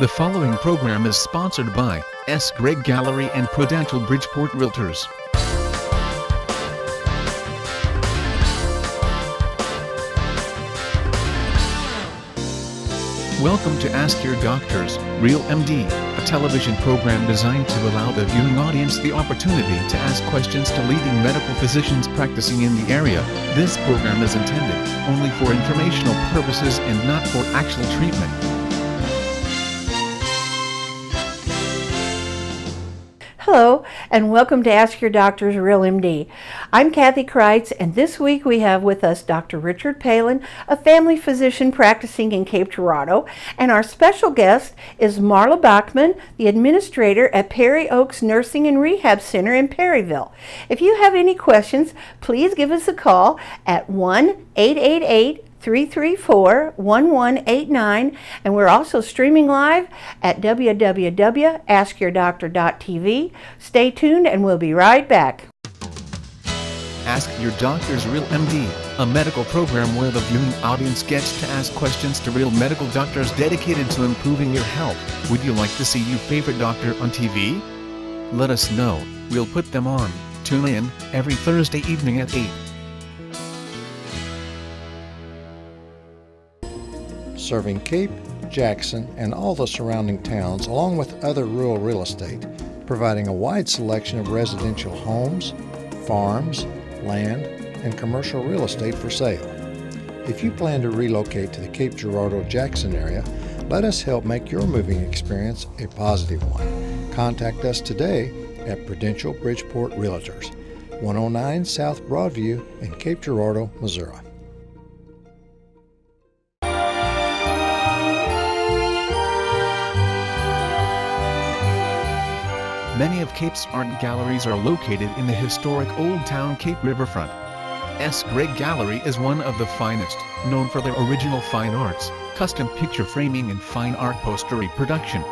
The following program is sponsored by S. Gregg Gallery and Prudential Bridgeport Realtors. Welcome to Ask Your Doctors, Real MD, a television program designed to allow the viewing audience the opportunity to ask questions to leading medical physicians practicing in the area. This program is intended only for informational purposes and not for actual treatment. Hello, and welcome to Ask Your Doctor's Real MD. I'm Kathy Kreitz, and this week we have with us Dr. Richard Palin, a family physician practicing in Cape Girardeau, and our special guest is Marla Bachman, the administrator at Perry Oaks Nursing and Rehab Center in Perryville. If you have any questions, please give us a call at 1-888-334-1189, and we're also streaming live at www.askyourdoctor.tv. Stay tuned and we'll be right back. Ask Your Doctor's Real MD, a medical program where the viewing audience gets to ask questions to real medical doctors dedicated to improving your health. Would you like to see your favorite doctor on TV? Let us know. We'll put them on. Tune in every Thursday evening at 8. Serving Cape, Jackson, and all the surrounding towns, along with other rural real estate, providing a wide selection of residential homes, farms, land, and commercial real estate for sale. If you plan to relocate to the Cape Girardeau-Jackson area, let us help make your moving experience a positive one. Contact us today at Prudential Bridgeport Realtors, 109 South Broadview in Cape Girardeau, Missouri. Many of Cape's art galleries are located in the historic Old Town Cape riverfront. S. Gregg Gallery is one of the finest, known for their original fine arts, custom picture framing and fine art poster reproduction.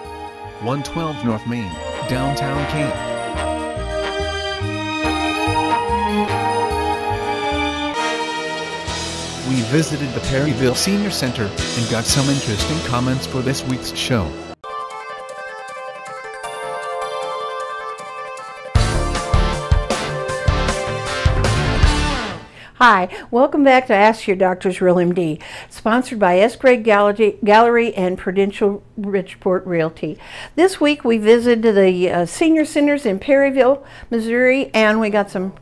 112 North Main, downtown Cape. We visited the Perryville Senior Center and got some interesting comments for this week's show. Hi, welcome back to Ask Your Doctor's Real MD, sponsored by S. Gregg Gallery and Prudential Bridgeport Realty. This week we visited the senior centers in Perryville, Missouri, and we got some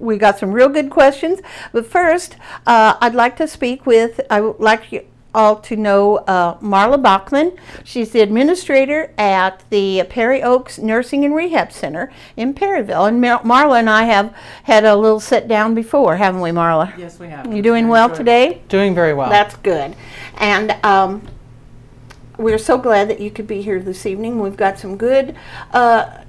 real good questions. But first, I'd like to speak with, I would like you all to know Marla Bachman. She's the administrator at the Perry Oaks Nursing and Rehab Center in Perryville. And Marla and I have had a little sit down before, haven't we, Marla? Yes, we have. You doing well today? Doing very well. That's good. And we're so glad that you could be here this evening. We've got some good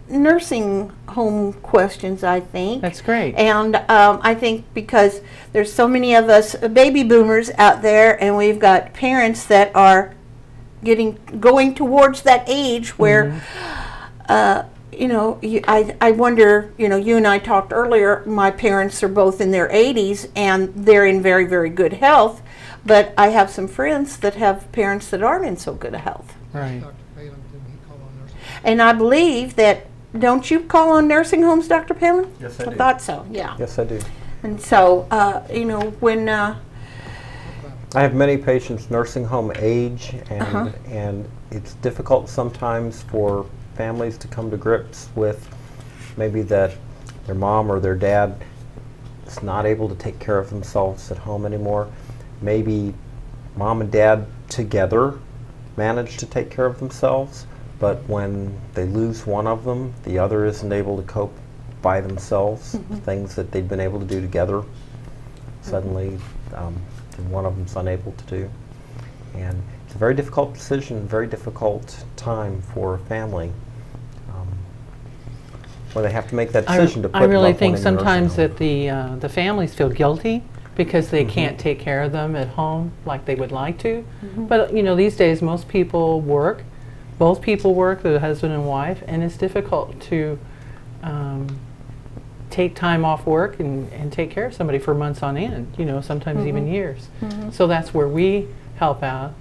nursing home questions, I think. That's great. And I think because there's so many of us baby boomers out there, and we've got parents that are going towards that age where you know, I wonder, you know, you and I talked earlier, my parents are both in their 80s and they're in very, very good health, but I have some friends that have parents that aren't in so good a health. Right. And I believe that, don't you call on nursing homes, Dr. Palin? Yes, I do. I thought so, yeah. Yes, I do. And so, you know, when... I have many patients nursing home age, and it's difficult sometimes for families to come to grips with maybe that their mom or their dad is not able to take care of themselves at home anymore. Maybe mom and dad together manage to take care of themselves, but when they lose one of them, the other isn't able to cope by themselves. Things that they'd been able to do together, suddenly one of them's unable to do. And it's a very difficult decision, very difficult time for a family where they have to make that decision to put I really loved one think in a nursing sometimes home. that the families feel guilty because they can't take care of them at home like they would like to. But you know, these days most people work. Both people work, the husband and wife, and it's difficult to take time off work and take care of somebody for months on end, you know, sometimes even years. So that's where we help out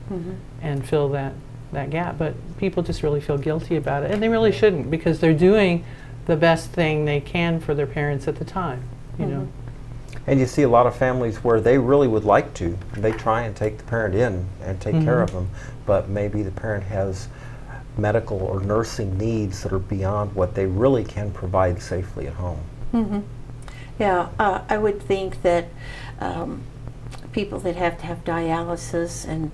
and fill that that gap. But people just really feel guilty about it, and they really shouldn't, because they're doing the best thing they can for their parents at the time, you know. And you see a lot of families where they really would like to. They try and take the parent in and take care of them, but maybe the parent has medical or nursing needs that are beyond what they really can provide safely at home. Yeah, I would think that people that have to have dialysis and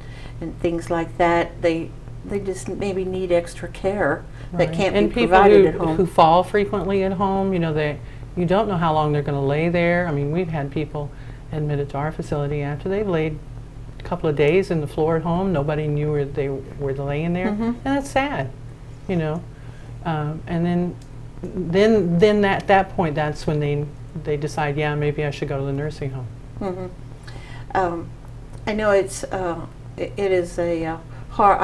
things like that, they just maybe need extra care that can't be provided at home. And people who fall frequently at home, you know, you don't know how long they're going to lay there. I mean, we've had people admitted to our facility after they've laid a couple of days in the floor at home. Nobody knew where they were laying there, and that's sad, you know. And then at that point, that's when they decide, yeah, maybe I should go to the nursing home. I know it is a hard.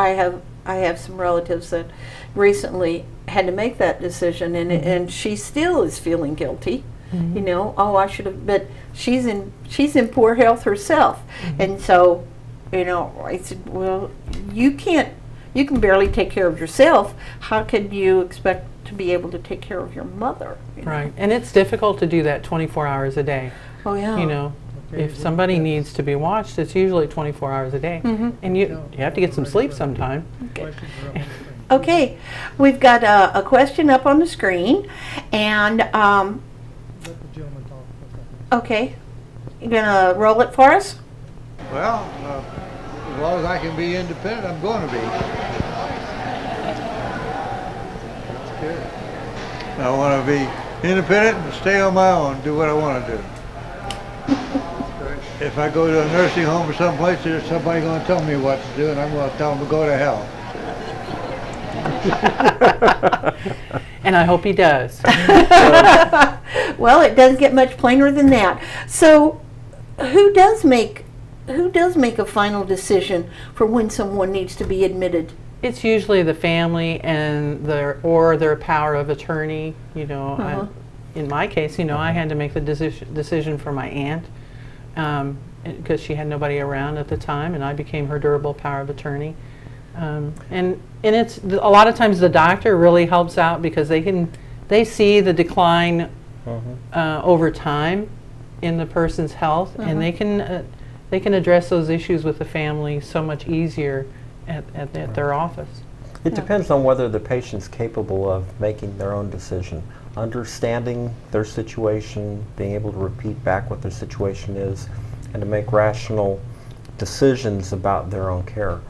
I have some relatives that recently had to make that decision, and she still is feeling guilty. You know, oh, I should have, but she's in poor health herself, and so, you know, I said, well, you can barely take care of yourself. How could you expect to be able to take care of your mother? You know? Right, and it's difficult to do that 24 hours a day. Oh yeah. You know, if somebody needs to be watched, it's usually 24 hours a day, and you have to get some sleep sometime. Okay, we've got a question up on the screen, and okay, you gonna roll it for us? Well, as long as I can be independent, I'm going to be. I want to be independent and stay on my own, do what I want to do. If I go to a nursing home or someplace, there's somebody going to tell me what to do, and I'm going to tell them to go to hell. And I hope he does. Well, it doesn't get much plainer than that. So, who does make a final decision for when someone needs to be admitted? It's usually the family and their power of attorney. You know, in my case, you know, I had to make the decision for my aunt because she had nobody around at the time, and I became her durable power of attorney. And it's a lot of times the doctor really helps out because they see the decline over time in the person's health, and they can address those issues with the family so much easier at their office. It depends on whether the patient's capable of making their own decision, understanding their situation, being able to repeat back what their situation is, and to make rational decisions about their own care.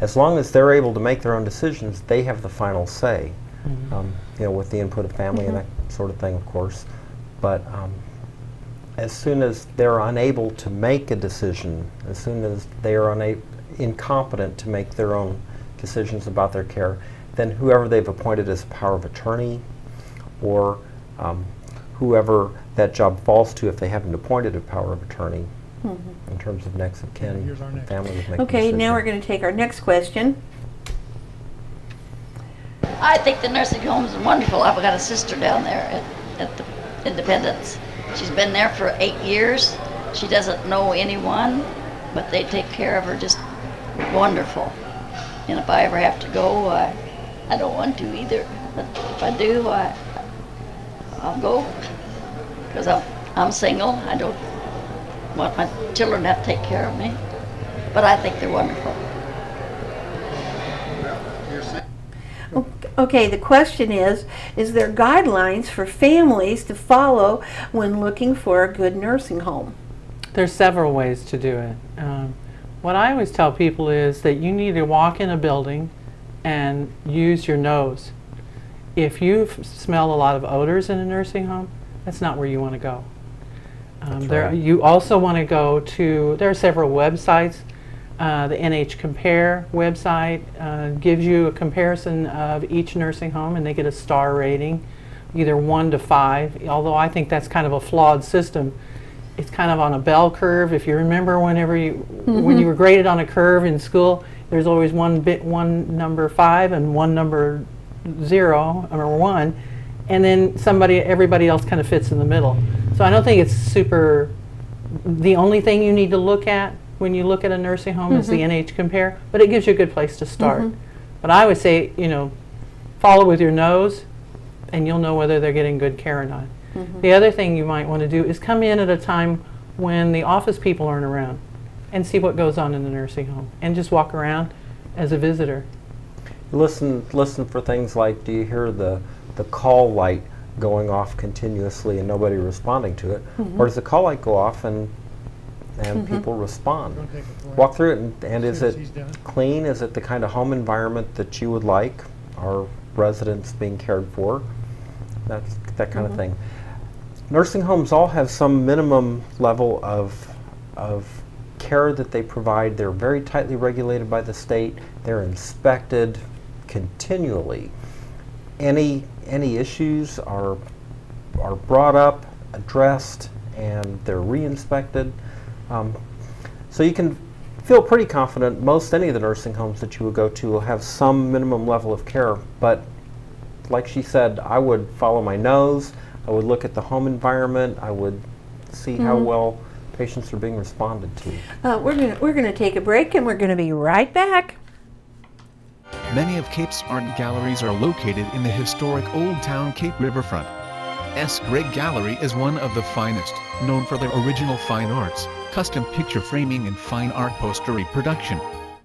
As long as they're able to make their own decisions, they have the final say, you know, with the input of family and that sort of thing, of course. But as soon as they're unable to make a decision, as soon as they are incompetent to make their own decisions about their care, then whoever they've appointed as power of attorney, or whoever that job falls to if they haven't appointed a power of attorney, in terms of next of kin, family would make Okay, now we're going to take our next question. I think the nursing home is wonderful. I've got a sister down there at the Independence. She's been there for 8 years. She doesn't know anyone, but they take care of her just wonderful. And if I ever have to go, I don't want to either. But if I do, I'll go. Because I'm single. I don't want my children to have to take care of me. But I think they're wonderful. Okay, the question is there guidelines for families to follow when looking for a good nursing home? There's several ways to do it. What I always tell people is that you need to walk in a building and use your nose. If you smell a lot of odors in a nursing home, that's not where you want to go. You also want to go to, there are several websites. The NH Compare website gives you a comparison of each nursing home, and they get a star rating, either 1 to 5, although I think that's kind of a flawed system. It's kind of on a bell curve. If you remember when you were graded on a curve in school, there's always one number 5 and one number 0 or 1, and then everybody else kind of fits in the middle. So I don't think it's the only thing you need to look at when you look at a nursing home is the NH Compare, but it gives you a good place to start. But I would say, you know, follow with your nose, and you'll know whether they're getting good care or not. The other thing you might want to do is come in at a time when the office people aren't around and see what goes on in the nursing home, and just walk around as a visitor. Listen for things like, do you hear the call light going off continuously and nobody responding to it? Or does the call light go off and people respond? Walk through it, and is it clean? Is it the kind of home environment that you would like? Are residents being cared for? That's that kind of thing. Nursing homes all have some minimum level of care that they provide. They're very tightly regulated by the state. They're inspected continually. Any issues are brought up, addressed, and they're re-inspected. So you can feel pretty confident most any of the nursing homes that you would go to will have some minimum level of care. But like she said, I would follow my nose. I would look at the home environment. I would see how well patients are being responded to. We're gonna take a break, and we're gonna be right back. Many of Cape's art galleries are located in the historic Old Town Cape riverfront. S. Gregg Gallery is one of the finest, known for their original fine arts, custom picture framing, and fine art poster reproduction.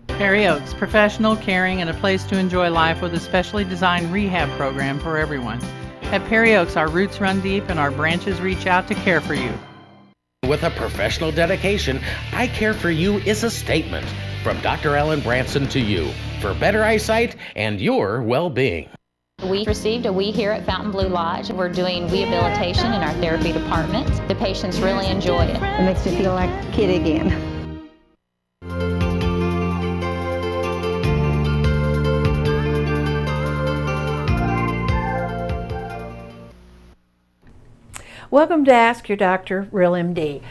Perry Oaks, professional, caring, and a place to enjoy life with a specially designed rehab program for everyone. At Perry Oaks, our roots run deep and our branches reach out to care for you. With a professional dedication, I Care for You is a statement from Dr. Ellen Branson to you for better eyesight and your well-being. We received a We here at Fontainebleau Lodge. We're doing rehabilitation in our therapy department. The patients really enjoy it. It makes me feel like a kid again. Welcome to Ask Your Doctor, Real MD.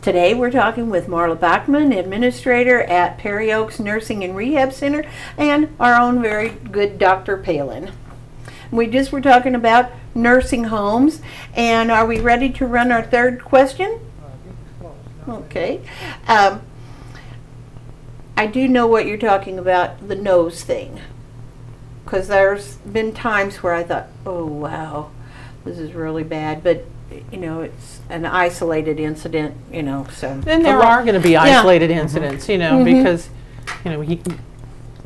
Today we're talking with Marla Bachman, Administrator at Perry Oaks Nursing and Rehab Center, and our own very good Dr. Palin. We just were talking about nursing homes, and are we ready to run our third question? Okay. I do know what you're talking about, the nose thing, because there's been times where I thought, oh wow, this is really bad, but you know, it's an isolated incident, you know, so. And there are going to be isolated incidents, you know, because, you know,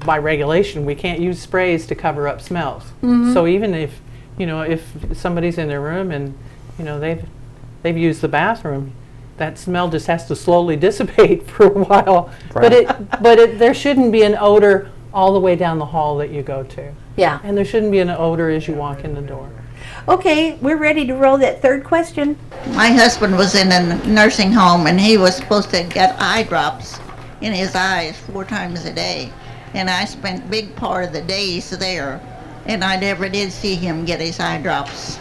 by regulation, we can't use sprays to cover up smells. So even if, you know, if somebody's in their room and, you know, they've used the bathroom, that smell just has to slowly dissipate for a while. Right. But there shouldn't be an odor all the way down the hall that you go to. Yeah. And there shouldn't be an odor as you walk in the door. Okay, we're ready to roll that third question. My husband was in a nursing home, and he was supposed to get eye drops in his eyes 4 times a day. And I spent a big part of the days there, and I never did see him get his eye drops.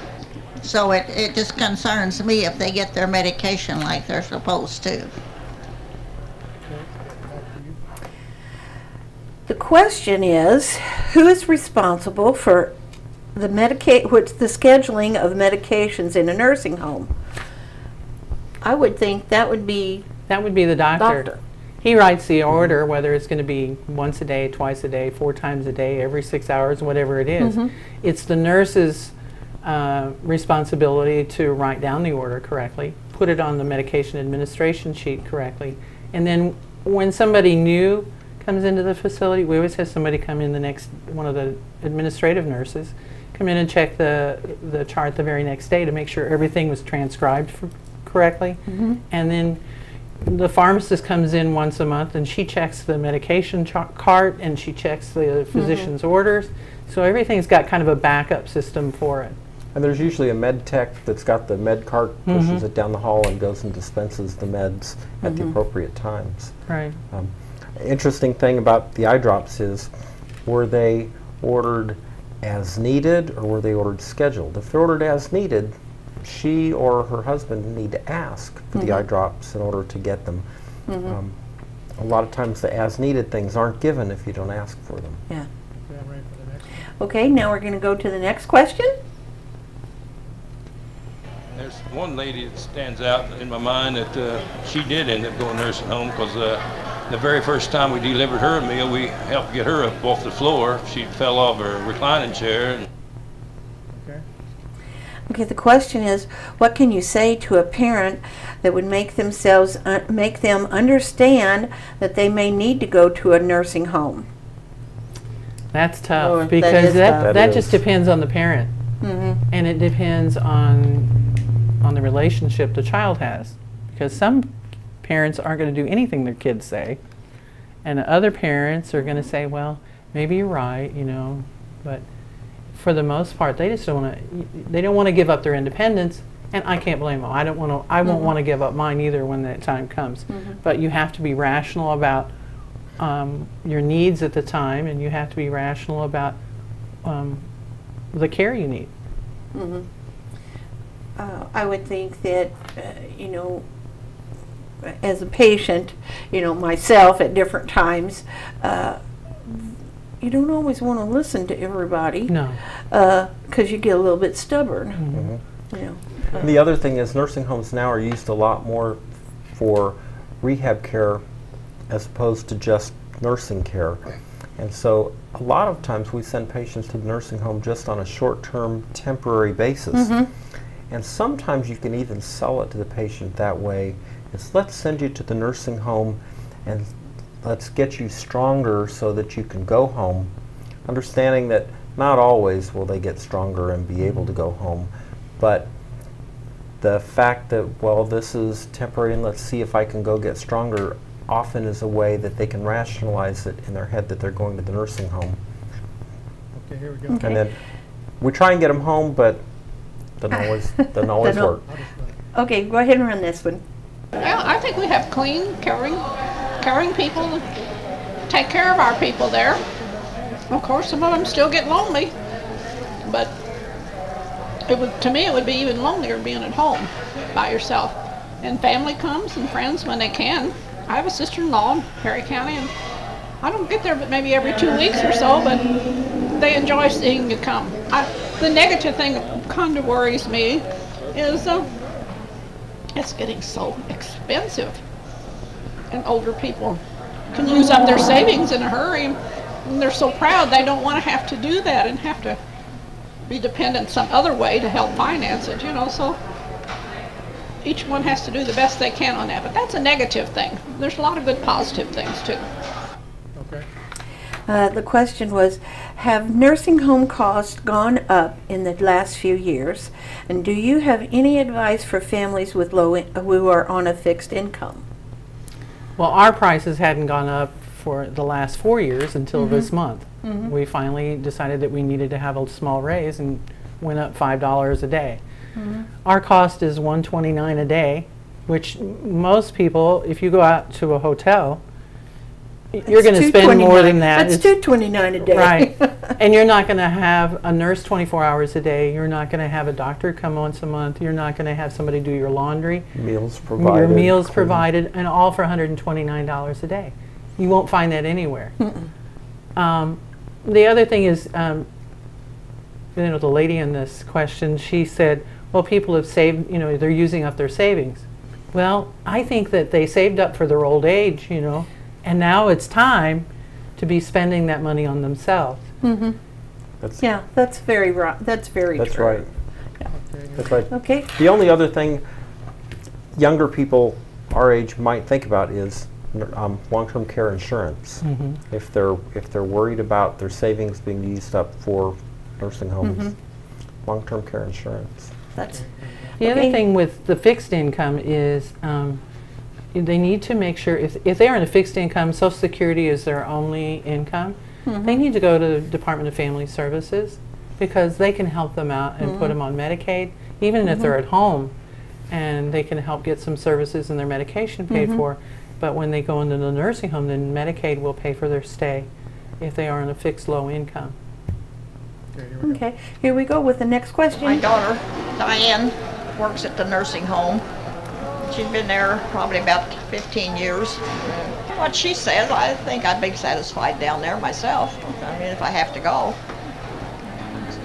So it just concerns me if they get their medication like they're supposed to. The question is, who is responsible for the scheduling of medications in a nursing home? I would think that would be the doctor. He writes the order, whether it's going to be once a day, twice a day, 4 times a day, every 6 hours, whatever it is. It's the nurse's responsibility to write down the order correctly, put it on the medication administration sheet correctly, and then when somebody new comes into the facility, we always have somebody come in one of the administrative nurses, come in and check the chart the very next day to make sure everything was transcribed correctly. And then the pharmacist comes in once a month and she checks the medication cart and she checks the physician's orders. So everything's got kind of a backup system for it. And there's usually a med tech that's got the med cart, pushes it down the hall and goes and dispenses the meds at the appropriate times. Right. Interesting thing about the eye drops is, were they ordered as needed or were they ordered scheduled? If they're ordered as needed, she or her husband need to ask for the eye drops in order to get them. A lot of times the as needed things aren't given if you don't ask for them. Yeah. Okay, now we're going to go to the next question. There's one lady that stands out in my mind that she did end up going nursing home because the very first time we delivered her a meal, we helped get her up off the floor. She fell off her reclining chair. Okay, the question is, what can you say to a parent that would make them understand that they may need to go to a nursing home? That's tough, Oh, because that that just depends on the parent. And it depends on the relationship the child has, because some parents aren't going to do anything their kids say, and other parents are going to say, well, maybe you're right, you know, but for the most part they just don't want to, they don't want to give up their independence, and I can't blame them. I won't want to give up mine either when that time comes. But you have to be rational about your needs at the time, and you have to be rational about the care you need. I would think that, you know, as a patient, you know, myself at different times, you don't always want to listen to everybody. No. Because you get a little bit stubborn. You know. And the other thing is nursing homes now are used a lot more for rehab care as opposed to just nursing care. And so a lot of times we send patients to the nursing home just on a short-term, temporary basis. And sometimes you can even sell it to the patient that way. It's, let's send you to the nursing home and let's get you stronger so that you can go home. Understanding that not always will they get stronger and be able to go home, but the fact that, well, this is temporary and let's see if I can go get stronger, often is a way that they can rationalize it in their head that they're going to the nursing home. Okay, here we go. And then we try and get them home, but doesn't always work. Okay, go ahead and run this one. Well, I think we have clean, caring people, take care of our people there. Of course, some of them still get lonely, but to me it would be even lonelier being at home by yourself. And family comes and friends when they can. I have a sister-in-law in Perry County, and I don't get there but maybe every 2 weeks or so, but they enjoy seeing you come. The negative thing that kind of worries me is it's getting so expensive, and older people can use up their savings in a hurry, and they're so proud they don't want to have to do that and have to be dependent some other way to help finance it, you know, so each one has to do the best they can on that, but that's a negative thing. There's a lot of good positive things too. Okay. The question was, have nursing home costs gone up in the last few years? And do you have any advice for families with who are on a fixed income? Well, our prices hadn't gone up for the last 4 years until this month. We finally decided that we needed to have a small raise and went up $5 a day. Our cost is $129 a day, which most people, if you go out to a hotel, you're going to spend more than that. That's $229 a day. Right. And you're not going to have a nurse 24 hours a day. You're not going to have a doctor come once a month. You're not going to have somebody do your laundry. Meals provided. Your meals provided, and all for $129 a day. You won't find that anywhere. The other thing is, you know, the lady in this question, she said, well, people have saved, you know, they're using up their savings. Well, I think that they saved up for their old age, you know, and now it's time to be spending that money on themselves. Yeah, that's very right. That's very That's true. right. Yeah. That's right. Okay. The only other thing younger people our age might think about is long-term care insurance. If they're worried about their savings being used up for nursing homes, long-term care insurance. That's the other thing with the fixed income is they need to make sure if they're in a fixed income, Social Security is their only income, they need to go to the Department of Family Services because they can help them out and put them on Medicaid, even if they're at home, and they can help get some services and their medication paid for. But when they go into the nursing home, then Medicaid will pay for their stay if they are on a fixed low income. Okay, here we go with the next question. My daughter, Diane, works at the nursing home. She's been there probably about 15 years. What she says, I think I'd be satisfied down there myself. I mean, if I have to go.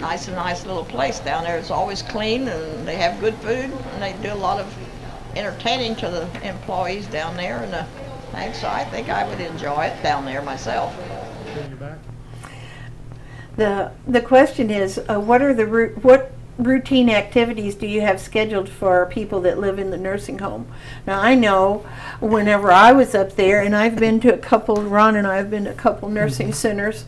nice little place down there. It's always clean, and they have good food, and they do a lot of entertaining to the employees down there. And so I think I would enjoy it down there myself. The question is, what routine activities do you have scheduled for people that live in the nursing home? Now, I know whenever I was up there, and I've been to a couple, Ron and I have been to a couple nursing centers,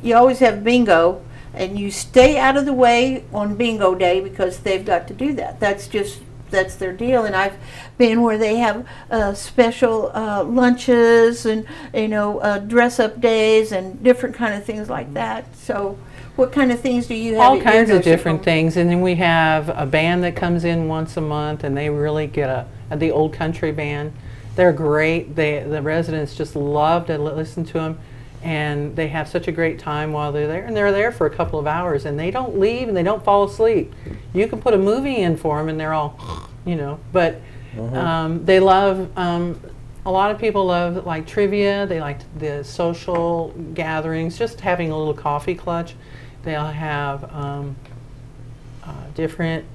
you always have bingo, and you stay out of the way on bingo day because they've got to do that. That's their deal. And I've been where they have special lunches and dress up days and different kind of things like that. So what kind of things do you have? All kinds of different things. And then we have a band that comes in once a month, and they really get the old country band. They're great. The residents just love to listen to them, and they have such a great time while they're there. And they're there for a couple of hours, and they don't leave and they don't fall asleep. You can put a movie in for them, and they're all, But they love. A lot of people love like trivia. They like the social gatherings, just having a little coffee clutch. They'll have different.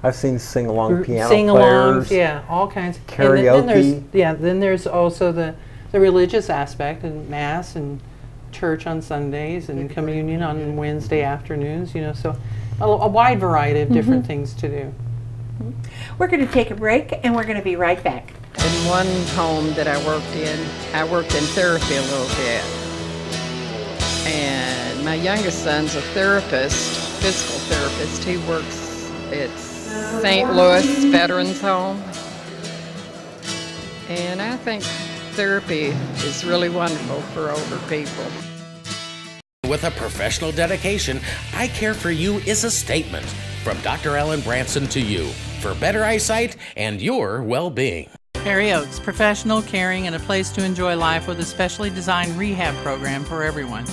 I've seen sing-along piano sing-alongs, players. Yeah, all kinds. Karaoke. Then there's also the religious aspect, and mass and church on Sundays and communion on Wednesday afternoons. So a wide variety of different things to do. We're going to take a break, and we're going to be right back. In one home that I worked in therapy a little bit. And my youngest son's a therapist, physical therapist. He works at St. Louis Veterans Home. And I think therapy is really wonderful for older people. With a professional dedication, I Care for You is a statement from Dr. Ellen Branson to you for better eyesight and your well-being. Perry Oaks, professional, caring, and a place to enjoy life with a specially designed rehab program for everyone.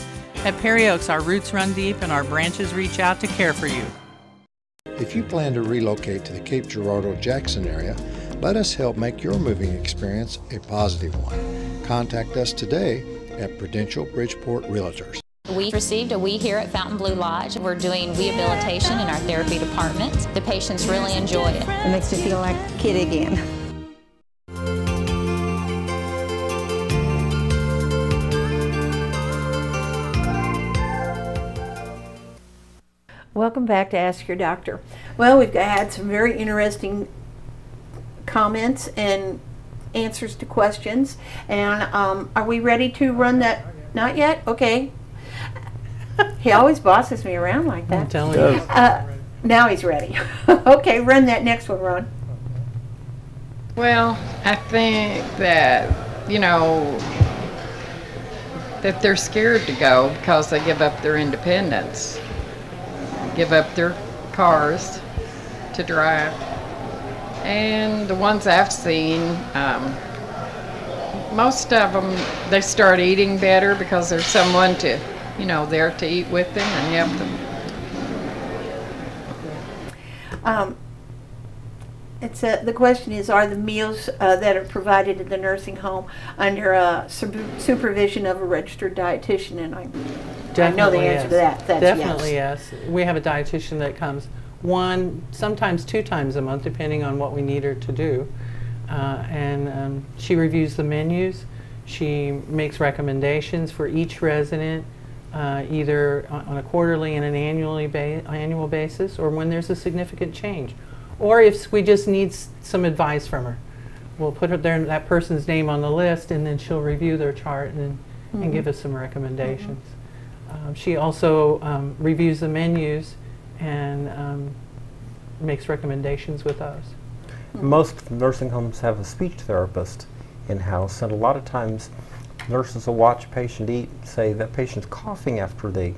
At Perry Oaks, our roots run deep and our branches reach out to care for you. If you plan to relocate to the Cape Girardeau, Jackson area, let us help make your moving experience a positive one. Contact us today at Prudential Bridgeport Realtors. We received a We here at Fountain Blue Lodge. We're doing rehabilitation in our therapy department. The patients really enjoy it. It makes you feel like a kid again. Welcome back to Ask Your Doctor. Well, we've had some very interesting comments and answers to questions. And are we ready to run that? Not yet? Okay. He always bosses me around like that. I'm telling you. Now he's ready. Okay, run that next one, Ron. Well, I think that, that they're scared to go because they give up their independence, give up their cars to drive. And the ones I've seen, most of them, they start eating better because there's someone to, there to eat with them and help them. The question is, are the meals that are provided at the nursing home under supervision of a registered dietitian? And I know the answer to that. That's definitely yes. We have a dietitian that comes sometimes 2 times a month, depending on what we need her to do. And she reviews the menus. She makes recommendations for each resident, either on a quarterly and an annual basis, or when there's a significant change. Or if we just need some advice from her, we'll put that person's name on the list, and then she'll review their chart and give us some recommendations. She also reviews the menus and makes recommendations with those. Most nursing homes have a speech therapist in-house, and a lot of times nurses will watch a patient eat and say that patient's coughing after they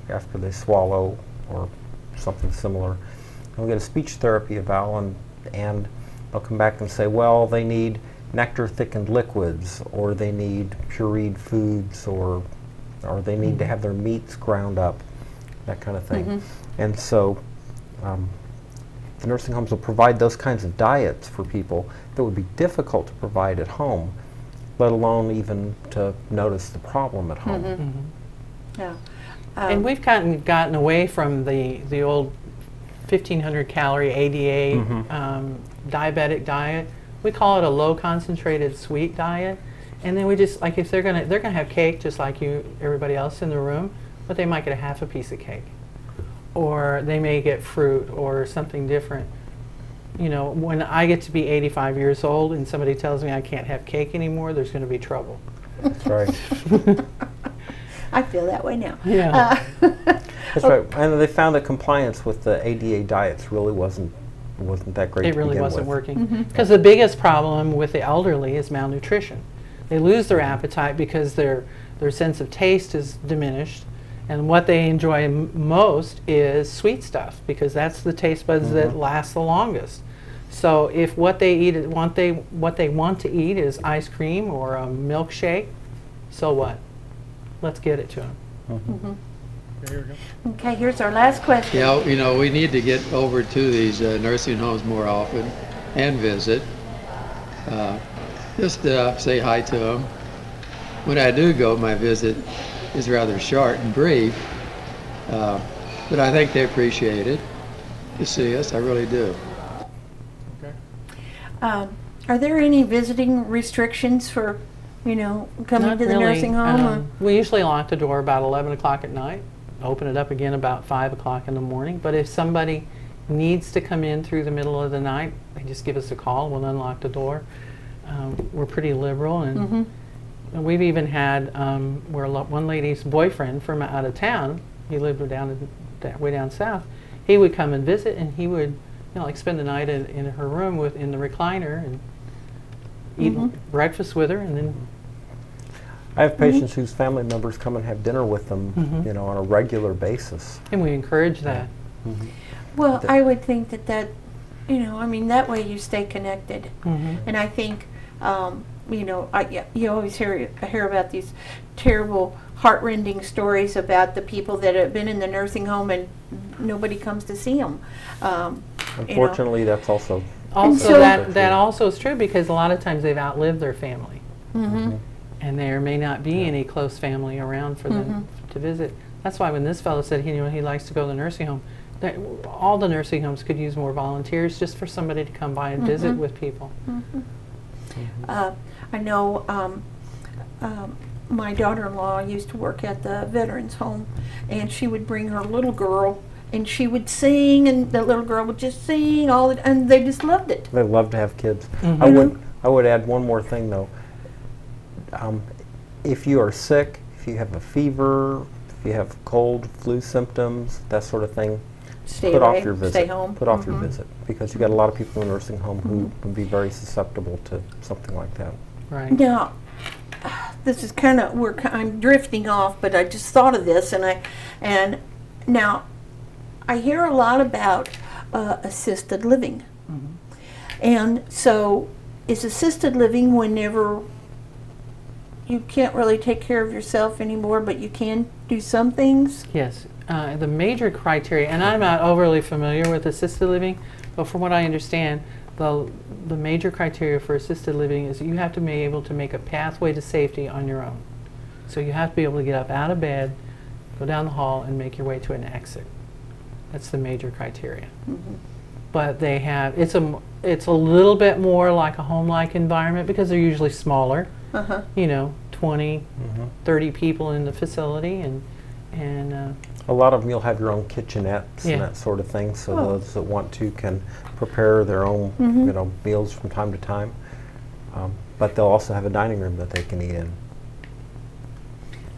swallow or something similar. And we'll get a speech therapy eval, and they'll come back and say, well, they need nectar thickened liquids, or they need pureed foods, or they need to have their meats ground up, that kind of thing. And so the nursing homes will provide those kinds of diets for people that would be difficult to provide at home, let alone even to notice the problem at home. Yeah. And we've gotten away from the old 1,500 calorie ADA diabetic diet. We call it a low concentrated sweet diet. And then we just, like, if they're gonna have cake just like everybody else in the room, but they might get a half a piece of cake, or they may get fruit or something different. You know, when I get to be 85 years old and somebody tells me I can't have cake anymore, there's going to be trouble. That's right. I feel that way now. Yeah. That's right. And they found that compliance with the ADA diets really wasn't that great. It really wasn't with. working. Because the biggest problem with the elderly is malnutrition. They lose their appetite because their sense of taste is diminished, and what they enjoy most is sweet stuff, because that's the taste buds that last the longest. So if what they eat, what they want to eat is ice cream or a milkshake, so what? Let's get it to them. Here we go. Okay, here's our last question. Yeah, you know, we need to get over to these nursing homes more often and visit. Just say hi to them. When I do go, my visit is rather short and brief, but I think they appreciate it to see us. I really do. Are there any visiting restrictions for, coming Not to the really. nursing home? We usually lock the door about 11 o'clock at night, open it up again about 5 o'clock in the morning. But if somebody needs to come in through the middle of the night, they just give us a call, we'll unlock the door. We're pretty liberal, and we've even had where one lady's boyfriend from out of town, he lived way down south, he would come and visit, and he would like spend the night in her room in the recliner and eat breakfast with her, and then I have patients whose family members come and have dinner with them, on a regular basis. And we encourage that. Well, I would think that that way you stay connected. And I think, you always hear about these terrible, heartrending stories about the people that have been in the nursing home and nobody comes to see them. Unfortunately, that's also that also is true, because a lot of times they've outlived their family. And there may not be any close family around for them to visit. That's why when this fellow said he likes to go to the nursing home, all the nursing homes could use more volunteers just for somebody to come by and visit with people. I know my daughter-in-law used to work at the veterans home, and she would bring her little girl, and she would sing, and the little girl would just sing and they just loved it. They love to have kids. I would add one more thing though. If you are sick, if you have a fever, if you have cold, flu symptoms, that sort of thing, put off your visit. Stay home. Put off your visit, because you got a lot of people in the nursing home who would be very susceptible to something like that. Right. Now, this is kind of I'm drifting off, but I just thought of this, and now I hear a lot about assisted living, and so is assisted living whenever you can't really take care of yourself anymore, but you can do some things? Yes. The major criteria, and I'm not overly familiar with assisted living, but from what I understand, the major criteria for assisted living is you have to be able to make a pathway to safety on your own. So you have to be able to get up out of bed, go down the hall, and make your way to an exit. That's the major criteria. But they have, it's a little bit more like a home-like environment, because they're usually smaller. 20, 30 people in the facility, and a lot of them, you'll have your own kitchenettes and that sort of thing, so those that want to can prepare their own meals from time to time. But they'll also have a dining room that they can eat in.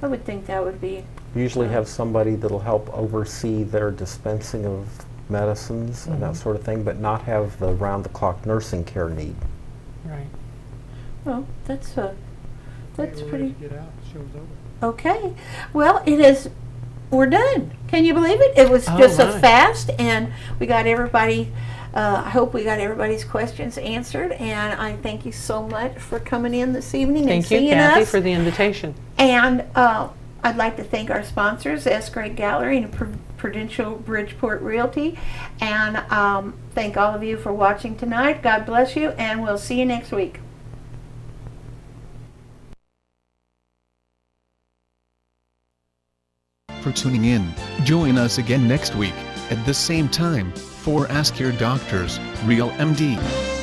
I would think that would be... Usually have somebody that'll help oversee their dispensing of medicines and that sort of thing, but not have the round-the-clock nursing care need. Right. Well, that's pretty... Get out. Show's over. Okay. Well, we're done. Can you believe it? It was just so fast, and we got everybody... I hope we got everybody's questions answered, and I thank you so much for coming in this evening and seeing us. Thank you, Kathy, for the invitation. And I'd like to thank our sponsors, S. Gregg Gallery and Prudential Bridgeport Realty, and thank all of you for watching tonight. God bless you, and we'll see you next week. for tuning in. Join us again next week, at the same time, for Ask Your Doctor's Real MD.